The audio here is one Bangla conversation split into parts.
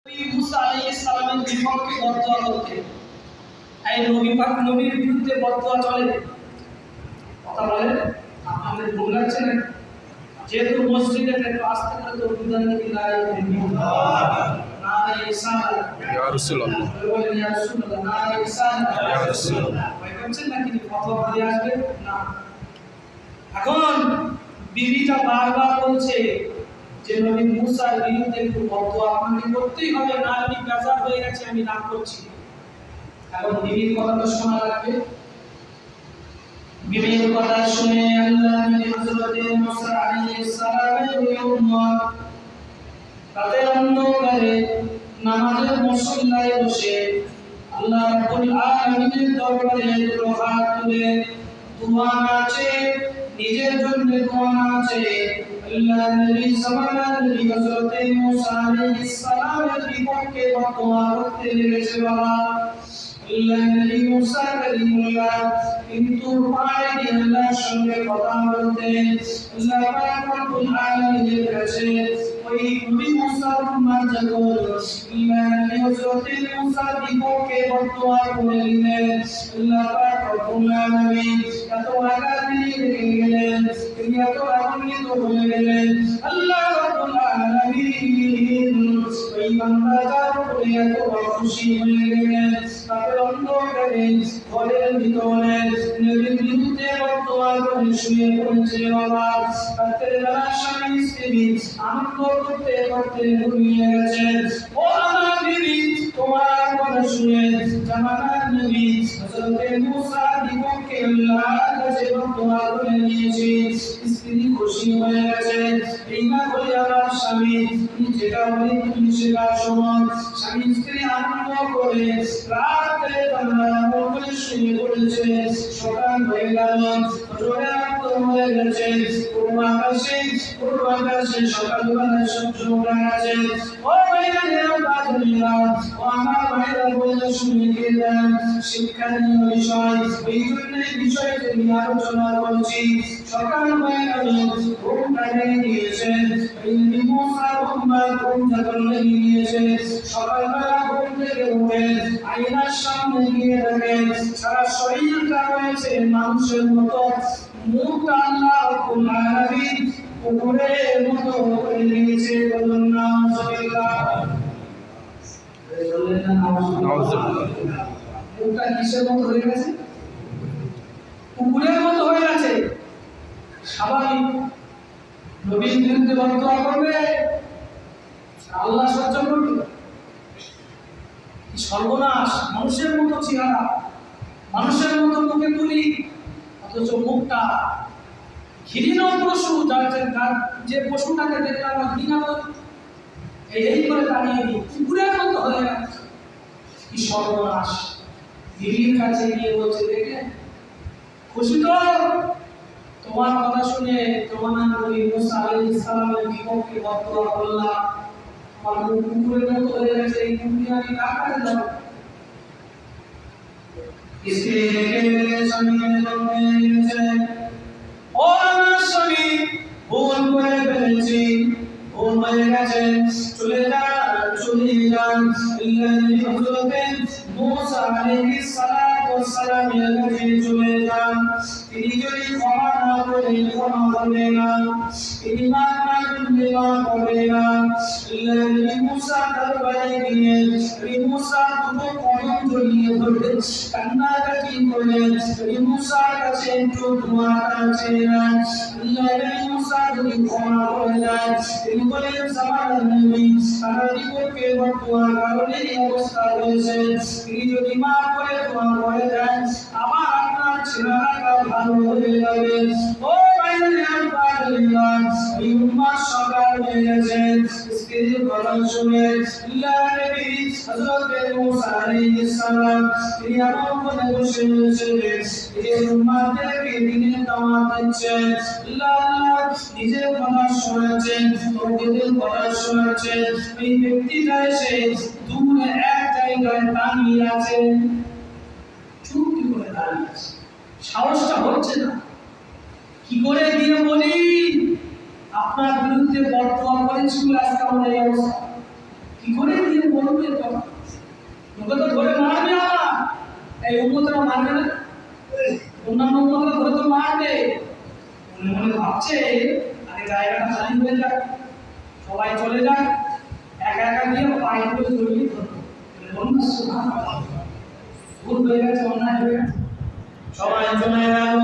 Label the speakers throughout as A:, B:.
A: মুসা আলাইহিস সালামের বিপক্ষে বদদোয়া করতে, এই নবী পাক নবীর বিরুদ্ধে বদদোয়া চলে। কথা বলেন, আপনাদের ভুল লাগছে না? যেহেতু মসজিদে একটু আস্তে করে তো বিধান কি নারে ইসালাত ইয়া রাসূলুল্লাহ, বলেন ইয়া রাসূলুল্লাহ, নারে ইসালাত ইয়া রাসূলুল্লাহ। ভাই বলছেন নাকি ফতোয়া দিয়ে আসবে না? এখন বিবিটা বারবার বলছে যে নবী মুসার বিরুদ্ধে একটু বদদোয়া আপনাকে করতেই হবে, না আমি বেজার হয়ে গেছে, আমি না করছি। এখন বিবির কথা শোনা লাগবে। বিবির কথা শুনে আল্লাহ নবী হযরত মুসা আলাইহিস সালামের উম্মত রাতের অন্ধকারে নামাজের মুসল্লায় বসে আল্লাহ রাব্বুল আলামিনের দরবারে দুটো হাত তুলে দোয়া আছে, নিজের জন্য দোয়া আছে। আল্লাহ নবী সাল্লাল্লাহু আলাইহি হযরত মুসা আলাইহিস সালামের বিপক্ষে দোয়া করতে লেগেছে। বাবা আল্লাহ নবী মুসা কালিমুল্লাহ কিন্তু পারে আল্লাহর সঙ্গে কথা বলতে আল্লাহ পাক রব্বুল আলামিনের কাছে ওই নবী মুসা উম্মাহ যখন আল্লাহ নবী হযরত মুসা বিপক্ষে দোয়া করলেন, আল্লাহ পাক রব্বুল আলামিন এত আঘাত দিয়ে গেলেন, এত আগুনিত হয়ে গেলেন। আল্লাহ রব্বুল আলামিন ওই বান্দাটার উপরে এত খুশি হয়ে গেলেন, তাকে অন্ধকারে ঘরের ভিতরে নবীর বিরুদ্ধে বদদোয়া করে শুয়ে পড়েছে। বাবা রাতের বেলা স্বামী স্ত্রী আনন্দ করতে করতে ঘুমিয়ে গেছে। ও আমার বিবি, তোমার কথা শুনে জামানার নবী হযরত মুসা বিপক্ষে আল্লাহর কাছে বদদোয়া করে নিয়েছে। স্ত্রী খুশি হয়ে গেছে। এই না বলে আমার স্বামী যেটা বলি তুমি সেটা শোনো। স্বামী স্ত্রী আনন্দ করে রাতে তারা শুয়ে পড়েছে। সকাল হয়ে গেল, ফজরের আজান হয়ে গেছে। পূর্ব আকাশে সকালবেলা সূর্য ওঠা গেছে। ও ভাইরা বাজারিরা, ও আমার ভাইরা বলে শুনে গেলেন শিক্ষানীয় বিষয়। এই জন্য বিষয়টি নিয়ে আলোচনা করছি। সকাল হয়ে গেল, ঘুমটা ভেঙে গিয়েছে। এই মুসা ঘুম লেগে গিয়েছে। সকালবেলা ঘুম থেকে উঠে আয়নার সামনে গিয়ে দেখে সারা শরীরটা হয়েছে মানুষের মতো, মুখটা আল্লাহ রাব্বুল আলামিন কুকুরের মতো করে দিয়েছে। বলুন নাউযুবিল্লাহ। মুখটা কিসের মতো হয়ে গেছে? কুকুরের মতো হয়ে গেছে। স্বাভাবিক নবীর বিরুদ্ধে বদদোয়া করবে, আল্লাহ সহ্য করবে? সর্বনাশ! মানুষের মতো চেহারা, মানুষের মতো মুখে তুলি, অথচ মুখটা ঘৃণ্য পশু, যে পশুটাকে দেখলে আমরা ঘৃণা করি, এই করে দাঁড়িয়ে দিই, কুকুরের মতো হয়ে গেছে। কি সর্বনাশ! বিবির কাছে গিয়ে বলছে, দেখে খুশি তো? তোমার কথা শুনে তোমার নবী মুসা আলাইহিস সালামের বিপক্ষে বদদোয়া করলাম, আমার কুকুরের মতো হয়ে গেছে, এই কুকুরকে আমি কার কাছে যাব? স্ত্রী দেখে স্বামীর মনে গেছে, ও আমার স্বামী, ভুল করে ফেলেছি, ভুল হয়ে গেছে, চলে যান। হযরত মুসা আলাইহিস সালামের কাছে চলে যান। তিনি যদি ক্ষমা না করেন ক্ষমা করবে না, তিনি মাফ না করলে মাফ করবে না। মুসা দরবারে গিয়ে মুসা দুটো কদম জড়িয়ে ধরে কান্নাকাটি করে মুসার কাছে একটু দোয়া চাইলেন। মুসা যদি ক্ষমা করে দেন, তিনি বলেন জামানার নবী আমার বিপক্ষে বদদোয়ার কারণে এই অবস্থা হয়েছে, তিনি যদি মাফ করে দোয়া করে দেন আমার আপনার চেহারাটা ভালো হয়ে যাবে। ও এই উম্মাহ সকাল হয়ে গেছে। স্ত্রীর কথা শুনে আল্লাহর নবী হযরত মুসা আলাইহিস সালাম তিনি এমন করে বসে রয়েছেন, এই উম্মাহদেরকে দিনের দাওয়াত দিচ্ছেন। আল্লাহ নিজের কথা শোনাচ্ছেন, লোকেদের কথা শোনাচ্ছেন। এই ব্যক্তিটা এসে দূরে এক জায়গায় দাঁড়িয়ে আছে, চুপটি করে দাঁড়িয়ে আছে, সাহসটা হচ্ছে না। কি করে দিয়ে বলি আপনার বিরুদ্ধে বদদোয়া করেছিল, আজকে আমাদের এই অবস্থা? কি করে দিয়ে বলবে কথা তোকে তো ধরে মারবে না এই উম্মতরা মারবে না অন্যান্য উম্মতরা ধরে তো মারবে মনে মনে ভাবছে আরে জায়গাটা খালি হয়ে যাক সবাই চলে যাক একা একা গিয়ে পায়ে করে জড়িয়ে ধরবো বলুন সুবহানাল্লাহ ভুল হয়ে গেছে অন্যায় হয়ে গেছে সবাই চলে গেল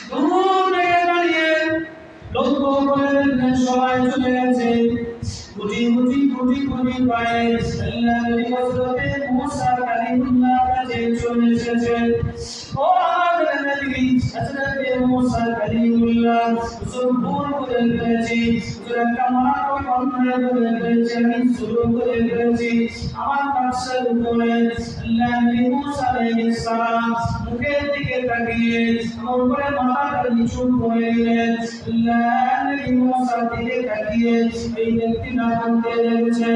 A: দূর থেকে দাঁড়িয়ে লক্ষ্য করলেন সবাই চলে গেছে গুটি গুটি গুটি গুটি পায়ে আল্লাহর হযরতে মুসা কালিমুল্লাহ কাছে চলে এসেছে ও আমাদের নবী হযরতে মুসা কালিমুল্লাহ সুবুর করে ফেলেছি সুরা মারা কো কন্ট্রোল করে ফেলেছি আমি শুরু করে ফেলেছি আমার পাশের উপরে আল্লাহর মুসা আলাইহিস সালাম মুখের দিকে তাকিয়ে আমার উপরে মাথা নিচু করে নিলেন আল্লাহর মুসা দিকে তাকিয়ে এই ব্যক্তি না বলতে লেগেছে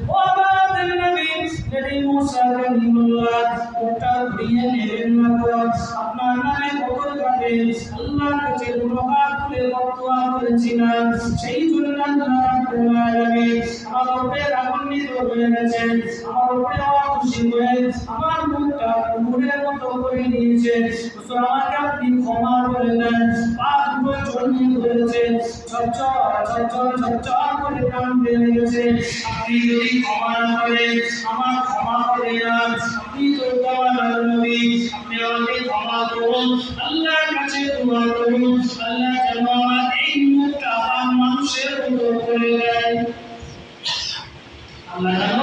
A: ও আমাদের নবী নবী মুসা কালিমুল্লাহ ওটা ঘুরিয়ে নেবেন না আপনার নামে কত কাটে আল্লাহর কাছে দুহাত তুলে বদদুয়া করেছিলাম সেই জন্য আল্লাহ রাব্বুল আলামিন আমার উপরে রাগান্বিত হয়ে গেছেন আমার উপরে খুশি হয়ে আমার মুখটা কুকুরের মতো করে নিয়েছে তো আমাকে আপনি ক্ষমা করে দেন পাপ দুটো জড়িয়ে ধরেছে ঝরঝর ঝরঝর ঝরঝর করে প্রাণ বেড়ে গেছে আপনি যদি ক্ষমা না করেন আমার ক্ষমা করে দেন আপনি তো দয়ালু নবী আপনি আমাকে ক্ষমা করুন আল্লাহর কাছে দোয়া করুন আল্লাহ যেন আমার এই মুখটা মানুষের মতো করে দেয় আল্লাহ যেন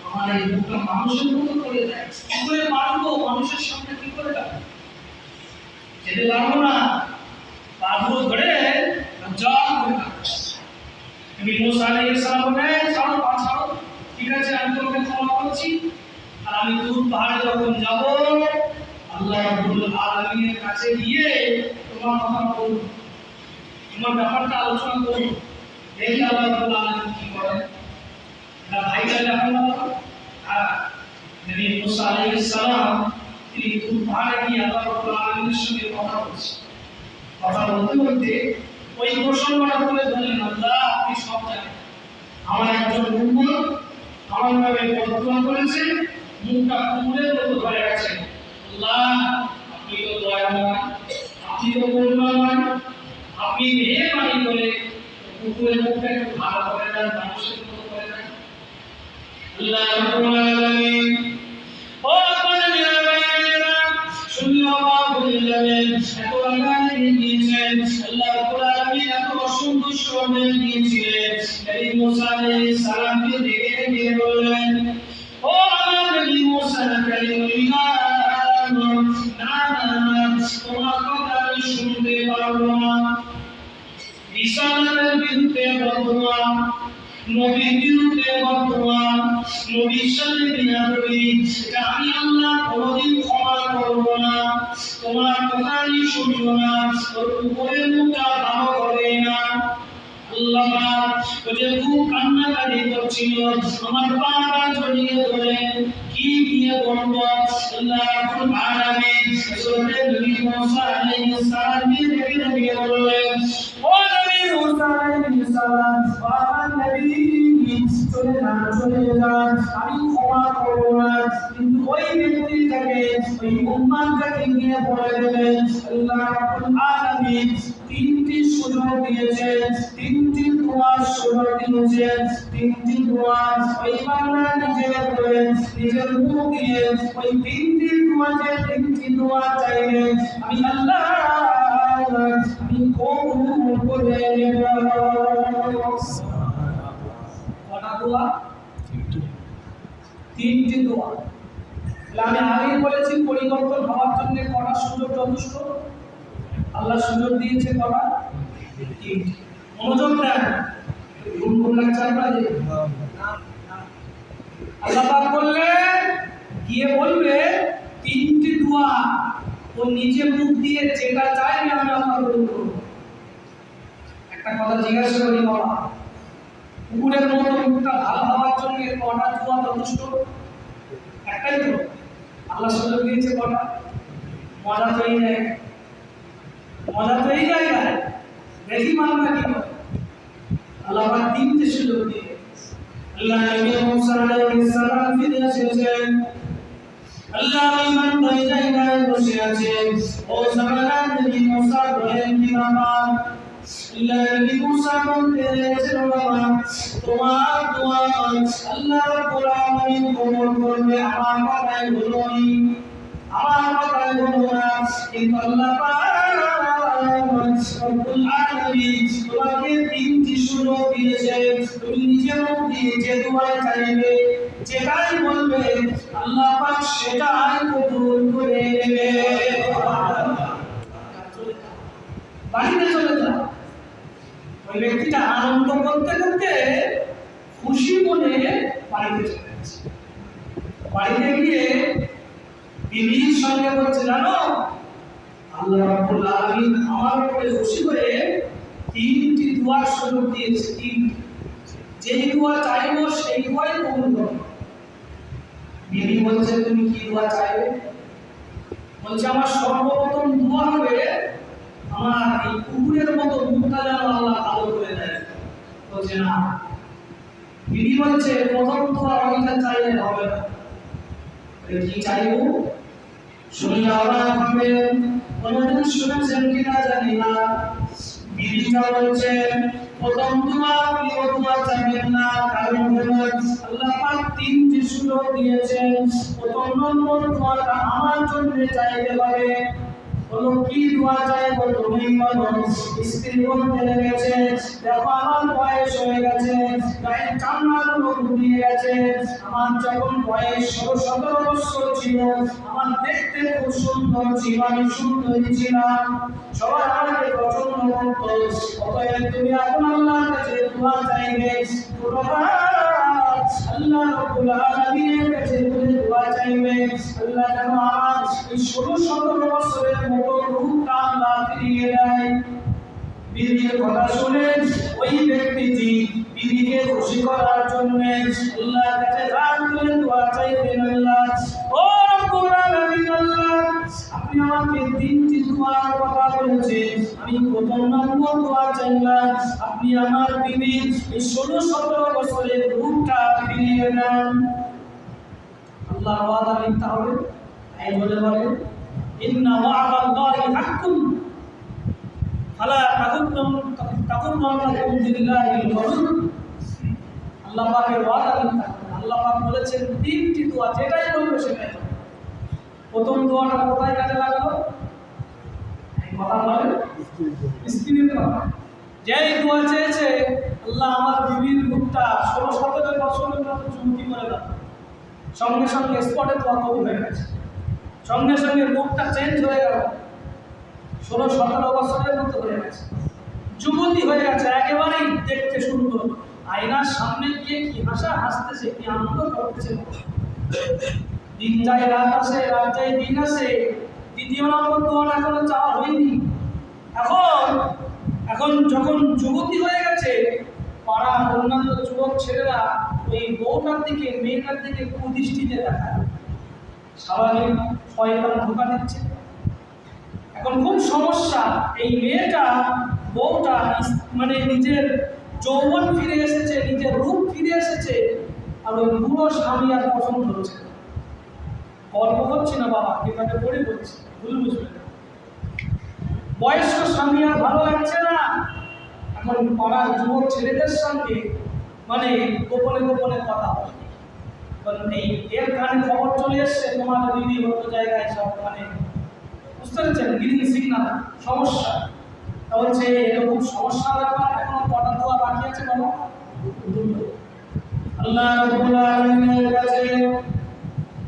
A: আমার এই মুখটা মানুষের মতো করে দেয় কি করে পারবো মানুষের সামনে কি করে যাবো যেতে পারবো না পারবো ধরে জল করে নবী মুসা আলাইহিস সালাম বলেন ছাড়ো পা ছাড়ো ঠিক আছে আমি তোমাকে ক্ষমা করছি আর আমি দূর পাহাড়ে যখন যাব আল্লাহ রাব্বুল আলামিনের কাছে গিয়ে তোমার কথা বলবো তোমার ব্যাপারটা আলোচনা করব এই আল্লাহ রাব্বুল আলামিন কি করেন না ভাইরা যখন আর নবী মুসা আলাইহিস সালাম তিনি দূর পাহাড়ে গিয়ে আল্লাহ রাব্বুল আলামিনের সঙ্গে কথা বলছেন কথা বলতে বলতে ওই প্রসঙ্গটা তুলে ধরলেন আল্লাহ আপনি সব জানেন আমার একজন উম্মত আমার নামে বদদুয়া করেছে মুখটা কুকুরের মতো ধরে গেছে আল্লাহ আপনি তো দয়াময় আপনি তো করুণাময় আপনি মেহেরবানি করে কুকুরের মুখটা একটু ভালো করে দেন মানুষের মতো করে দেন আল্লাহ রাব্বুল আলামিন ও আপনারা নিরাপয়রা শুনিয়া বললেন এত আগানে দিয়েছেন আল্লাহ রাব্বুল আলামিন এত অসন্তুষ্ট হয়ে গিয়েছিলেন নবী মুসা আলাইহিস সালামকে ডেকে ডেকে বললেন ও আমার নবী মুসা কালিমুল্লাহ না তোমার কথা আমি শুনতে পারবো না রিসালাতের বিরুদ্ধে বদদুয়া নবীর বিরুদ্ধে বদদুয়া নবীর সাথে বিনাদবি এটা আমি আল্লাহ কোনোদিন ক্ষমা করব না তোমার কথা আমি শুনবো না ওর উপরের মুখটা ভালো করে না আল্লাহ ওই খুব কান্নাকাটি করছিল আমার পাটা জড়িয়ে ধরে কি দিয়ে বলবো আল্লাহ রাব্বুল আলামিন সূরা নবী মুসা আলাইহিস সালামকে ডেকে ডেকে বললেন ও নবী মুসা আলাইহিস সালাম আমার নবী চলে যান আমি ক্ষমা করব না কিন্তু ওই ব্যক্তিটাকে ওই উম্মাহটাকে নিয়ে বলে দেবেন আল্লাহ রাব্বুল আলামিন তিনটি সুযোগ দিয়েছে তিনটি দোয়ার সুযোগ দিয়েছে তিনটি দোয়া ওই বান্দা নিজের মুখ দিয়ে ওই তিনটি দোয়া চাইলে আমি আল্লাহ আমি কবুল করে নেব কটা দোয়া তিনটি দোয়া আমি আগেই বলেছি পরিবর্তন হওয়ার জন্য কটা সুযোগ যথেষ্ট আল্লাহ সুযোগ দিয়েছে কটা তিনটি মনোযোগ দেন ঘুম লাগছে আপনাদের আল্লাহ পাক বললেন গিয়ে বলবে তিনটি দোয়া ও নিজে মুখ দিয়ে যেটা চাইবে আমি আল্লাহ কবুল করব একটা কথা জিজ্ঞাসা করি বাবা কুকুরের মতো মুখটা ভালো হওয়ার জন্য কটা দোয়া যথেষ্ট একটাই তো আল্লাহ সুযোগ দিয়েছে কটা মজা তো এই জায়গায় মজা তো এই জায়গায় দেখি মানবা কি করে আল্লাহ পাক তিনটে সুযোগ দিয়ে আল্লাহ নবী মুসা আলাইহিস সালাম ফিরে এসেছেন। আল্লাহ ইমান ওই জায়গায় বসে আছে। ও জামানার নবী মুসা বলেন কি বাবা? আল্লাহ নবী মুসা বলতে লেগেছেন বাবা তোমার দোয়া আল্লাহ রাব্বুল আলামিন কবুল করবে। আমার কথাই বলো নি, আমার কথাই বলো না, কিন্তু আল্লাহ পাক রব্বুল আলামিন তোমাকে তিনটি সুযোগ দিয়েছে। তুমি নিজের মুখ দিয়ে যে দোয়া চাইবে, যেটাই বলবে আল্লাহ পাক সেটাই কবুল করে নেবে। বাড়িতে চলে যাও। ওই ব্যক্তিটা আনন্দ করতে করতে খুশি মনে বাড়িতে চলে গেছে। বাড়িতে গিয়ে বিবির সঙ্গে বলছে জানো আল্লাহ রাব্বুল আলামিন আমার উপরে খুশি হয়ে তিনটি দোয়ার সুযোগ দিয়েছে। যেই দোয়া চাইবো সেই দোয়াই কবুল করবে। বিবি বলছে তুমি কি দোয়া চাইবে? বলছে আমার সর্বপ্রথম দোয়া হবে আমার এই কুকুরের মতো মুখটা যেন আল্লাহ ভালো করে দেয়। বলছে না। বিবি বলছে প্রথম দোয়া ওইটা চাইলে হবে না, কি চাইবো? শুনলে অবাক হবেন, কোনদিন শুনেছেন কিনা জানি না। বিবিটা বলছে প্রথম দোয়া প্রিয় দোয়া চাইবেন না, কারণ আল্লাহ পাক তিনটি সুযোগ দিয়েছেন। প্রথম নম্বর দোয়াটা আমার জন্য চাইতে হবে। বলো কি দোয়া চাইবো? তুমি বলো। স্ত্রী বলতে লেগেছে দেখো আমার বয়স হয়ে গেছে, গায়ের চামড়াগুলো ঘুরিয়ে গেছে। আমার যখন বয়স 16-17 বছর ছিল আমার দেখতে খুব সুন্দর ছিল, আমি সুন্দরী ছিলাম, সবাই আমাকে পছন্দ করতো। অতএব তুমি এখন আল্লাহর কাছে দোয়া চাইবে, আল্লাহ রাব্বুল আলামিনের কাছে দোয়া চাইবে আল্লাহ যেন আমার এই 16-17 বছরের মতো রূপটা আল্লাহ ফিরিয়ে দেয়। বিবির কথা শুনে ওই ব্যক্তিটি বিবিকে খুশি করার জন্য আল্লাহর কাছে হাত তুলে দোয়া চাইবেন আল্লাহ ও রাব্বুল আলামিন আল্লাহ আপনি আমাকে তিনটি দোয়ার কথা বলেছেন, আমি প্রথম নম্বর দোয়া চাইলাম আপনি আমার বিবির এই 16-17 বছরের রূপটা ফিরিয়ে দেন। আল্লাহ ওয়াদা মিথ্যা হবে? তাই বলে বলেন ইন্না ওয়া'দাল্লাহি হাক্কুন ফালা তাকুন্নাকুম বিল্লাহিল গরুর। আল্লাহ পাকের ওয়াদা মিথ্যা। আল্লাহ পাক বলেছেন তিনটি দোয়া যেটাই বলবে সেটাই হবে। প্রথম দোয়াটা কোথায় কাজে লাগালো? কথা বলেন স্ত্রীর কথা। যেই দোয়া চেয়েছে আল্লাহ আমার বিবির রূপটা 16-17 বছরের মতো চুমকি করে দাও, সঙ্গে সঙ্গে স্পটে দোয়া কবুল হয়ে গেছে। সঙ্গে সঙ্গে রূপটা চেঞ্জ হয়ে গেল, 16-17 বছরের মতো হয়ে গেছে, যুবতী হয়ে গেছে, একেবারেই দেখতে সুন্দর। আয়নার সামনে গিয়ে কি হাসতেছে, কি আনন্দ করতেছে। দিন যায় রাত আসে, রাত যায় দিন আসে, দ্বিতীয় নম্বর দোয়াটা এখনো চাওয়া হয়নি। এখন যখন যুবতী হয়ে গেছে, পাড়া অন্যান্য যুবক ছেলেরা ওই বউটার দিকে মেয়েটার দিকে কুদৃষ্টিতে দেখায়, স্বাভাবিক শয়তান ধোঁকা দিচ্ছে। এখন খুব সমস্যা, এই মেয়েটা বউটা মানে নিজের যৌবন ফিরে এসেছে, নিজের রূপ ফিরে এসেছে, আর ওই বুড়ো স্বামী আর পছন্দ হচ্ছে। গল্প করছি না বাবা, এটাকে পড়ে বলছি, ভুল বুঝবে। বয়স্ক স্বামী আর ভালো লাগছে না। এখন পাড়ার যুবক ছেলেদের সঙ্গে মানে গোপনে গোপনে কথা হয়। এই এর কানে খবর চলে এসছে তোমার দিদি হতো জায়গায় সব মানে বুঝতে পেরেছেন, গ্রিন সিগন্যাল সমস্যা। তা বলছে এরকম সমস্যা ব্যাপার, এখন কটা দোয়া বাকি আছে বাবা? আল্লাহ রাব্বুল আলামিনের কাছে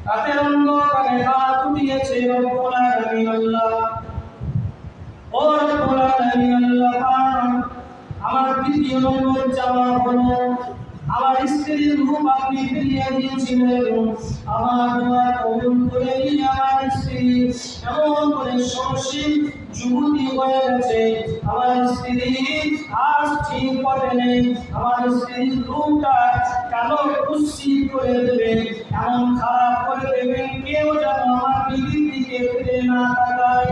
A: রাতের অন্ধকারে হাত উঠিয়েছে রব্বুল আলামিন আল্লাহ ও রব্বুল আলামিন আল্লাহ আমার দ্বিতীয় নম্বর চাওয়া হলো আমার স্ত্রীর রূপ আপনি ফিরিয়ে দিয়েছিলেন, আমার দোয়া কবুল করে নিয়ে আমার স্ত্রী এমন করে সরসী যুবতী হয়ে গেছে, আমার স্ত্রী আজ ঠিক পথে নেই, আমার স্ত্রীর রূপটা কালো কুৎসিত করে দেবে, এমন খারাপ করে দেবেন কেউ যেন আমার বিবির দিকে ফিরে না তাকায়।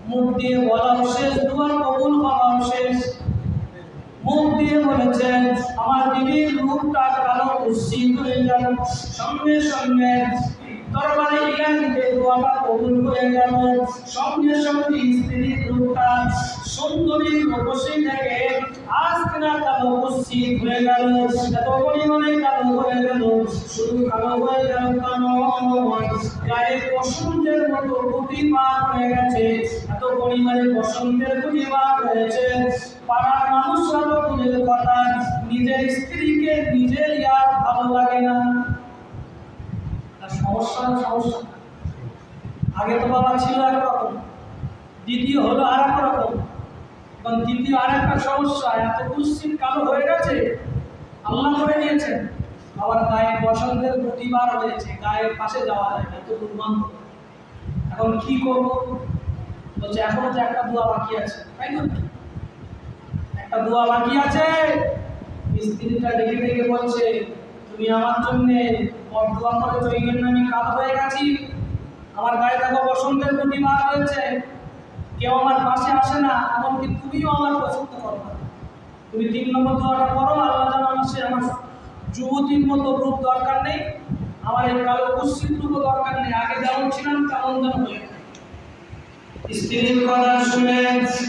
A: মুখ দিয়ে বলাও শেষ, দোয়া কবুল হওয়াও শেষ। মুখ দিয়ে বলেছেন আমার বিবির রূপটা কালো কুরসি হয়ে গেল সঙ্গে সঙ্গে দরবারে ইলাহিতে দোয়াটা কবুল হয়ে গেল সঙ্গে সঙ্গে স্ত্রীর রূপটা সুন্দরী রূপসী থেকে আজকে না কালো কুরসি হয়ে গেল এত পরিমাণে কালো হয়ে গেল শুধু কালো হয়ে গেল কালো গায়ে বসন্তের মতো গুটি পার হয়ে গেছে এত পরিমাণে বসন্তের গুটি পার হয়েছে পাড়ার মানুষরা তো দূরের কথা নিজের স্ত্রীকে নিজের আর ভালো লাগে না সমস্যা আগে তো বাবা ছিল একরকম দ্বিতীয় হলো আর এক রকম এবং দ্বিতীয় আর একটা সমস্যা এত কুৎসিত কালো হয়ে গেছে আল্লাহ করে দিয়েছেন আবার গায়ে বসন্তের গুটি বার হয়েছে গায়ের পাশে যাওয়া যায় না এত দুর্গন্ধ এখন কি করব বলছে এখনো তো একটা দোয়া বাকি আছে তাই না একটা দোয়া বাকি আছে স্ত্রীটা দেখে দেখে বলছে তুমি আমার জন্য দোয়া করে চইলেন না আমি কালো হয়ে গেছি আমার গায়ে দেখো বসন্তের গুটি বার হয়েছে কেউ আমার পাশে আসে না এমনকি তুমিও আমার পছন্দ করো না তুমি 3 নম্বর দোয়াটা করো আল্লাহ যেন আমার যুবতীর মতো রূপ দরকার নেই আমার এই কালো কুৎসিত রূপ দরকার নেই আগে যেমন ছিলাম তেমন যেন হয়ে স্ত্রীর কথা শুনে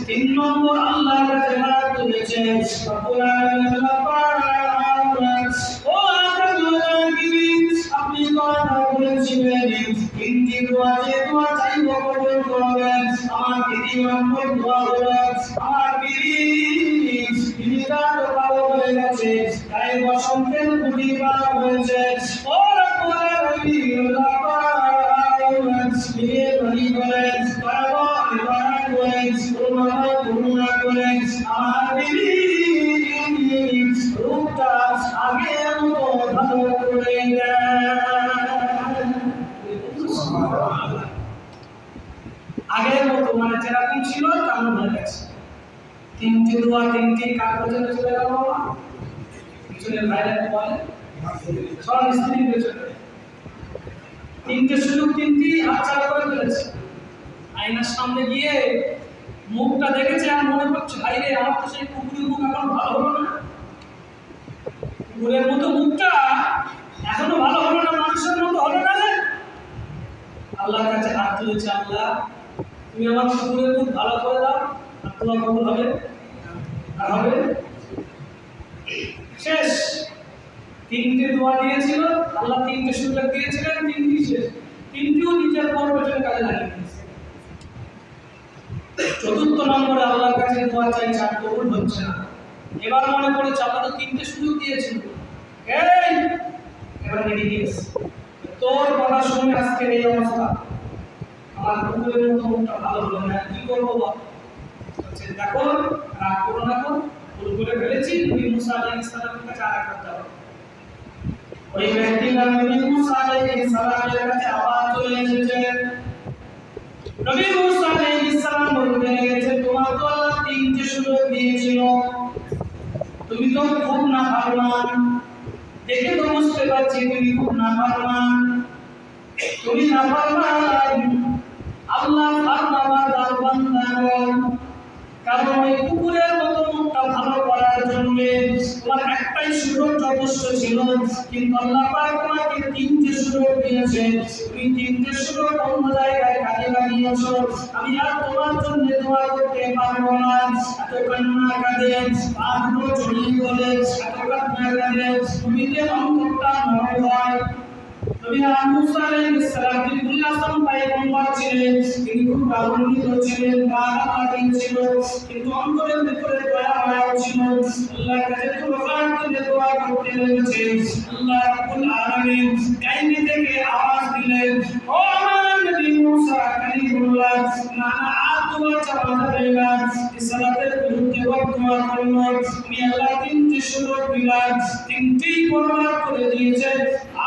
A: 3 নম্বর আল্লাহর কাছে হাত তুলেছে রব্বুল আলামিন ও আপনি কথা বলেছিলেন তিনটি দোয়া যে দোয়া চাইব কবুল করবেন আমার 3 নম্বর দোয়া হলো আমার বিবিটা কালো হয়ে গেছে তাই বসন্তের গুটি বার হয়েছে ও রব্বুল আলামিন আমার রূপটা আগের মতো ভালো করে আগের মতো মানে যেরকম ছিল তেমন হয়ে গেছে 3টি দোয়া 3টি কাগজে চলে গেল পিছনে বাইরে বলে সব স্ত্রী পেছনে 3টে সুযোগ 3টি হাতছাড়া করে ফেলেছে আয়নার সামনে গিয়ে মুখটা দেখেছে আর মনে করছে ভাই রে আমার তো সেই কুকুরের মুখ এখন ভালো হলো না কুকুরের মতো মুখটা এখনো ভালো হলো না মানুষের মতো হলো না রে আল্লাহর কাছে হাত তুলেছে আল্লাহ তুমি আমার কুকুরের মুখ ভালো করে দাও আর তোমার কবুল হবে আর হবে শেষ 3টে দোয়া দিয়েছিল আল্লাহ 3টে সুযোগ দিয়েছিলেন 3টি শেষ 3টিও নিজের পরবর্তী কাজে লাগিয়ে দিয়েছে 4র্থ নম্বরে আল্লাহর কাছে দোয়া চাইছে আর কবুল হচ্ছে না এবার মনে পড়েছে আল্লাহ তো 3টে সুযোগ দিয়েছিল এই এবার রেডি দিয়েছে তোর কথা শুনে আজকের এই অবস্থা আমার কুকুরের মতো মুখটা ভালো হলো না কি করবো বল বলছে দেখো রাগ করো না তো ভুল করে ফেলেছি নবী মুসা আলাইহিস সালামের কাছে আর একটা দাও ওই ব্যক্তিটা নবী মুসা আলাইহিস সালামের কাছে আবার চলে এসেছে নবী মুসা আলাইহিস সালাম বলতে গেছে তোমার তো আল্লাহ 3টে সুযোগ দিয়েছিল তুমি তো খুব নাফরমান দেখে তো বুঝতে পারছি তুমি খুব নাফরমান তুমি নাফরমান আল্লাহ ফারমানদার বান্দা কারণ ওই কুকুরের মতো মুখটা ভালো করার জন্য তোমার একটাই সুযোগ যথেষ্ট ছিল কিন্তু আল্লাহ পাক তোমাকে 3টে সুযোগ দিয়েছে তুমি 3টে সুযোগ অন্য জায়গায় কাজে লাগিয়েছো আমি আর তোমার জন্য দোয়া করতে পারবো না এত কান্না কাঁদে পাগুলো চড়িয়ে বলে এত কান্না কাঁদে তুমি যে অন্তরটা নরম হয় নবী মুসা আলাইহিস সালাম বিল্কুল আসম পয়গম্বর ছিলেন তিনি খুব আনন্দিত ছিলেন বারাকাতুন ছিল কিন্তু অন্তরের ভিতরে দয়া মায়া ছিল আল্লাহর কাছে কুরআন থেকে দোয়া করতে লেগেছে আল্লাহ রাব্বুল আলামিন কাইনি থেকে আওয়াজ দিলেন ও আমার নবী মুসা কালিমুল্লাহ না আদুয়া চাওয়া ইসলামের বিরুদ্ধে দোয়া করল আমি আল্লাহ 3টে সুযোগ দিলাম 3টি বর্ণনা করে দিয়েছে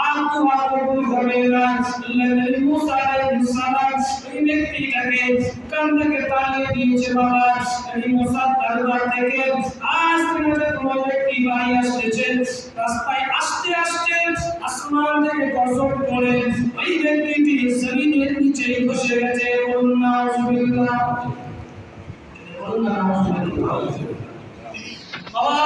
A: আর দোয়া কবুল হবে না আল্লাহ নবী মুসা আলাইহিস সালাম এই ব্যক্তিটাকে কান থেকে তাড়িয়ে দিয়েছে বাবা নবী মুসা দরবার থেকে আস্তে আস্তে তোমার ব্যক্তি বাড়ি আসছে রাস্তায় আস্তে আস্তে আসমান থেকে গজব পড়ে ওই ব্যক্তিটি জমিনের নিচে বসে গেছে নাউজুবিল্লাহ বাবা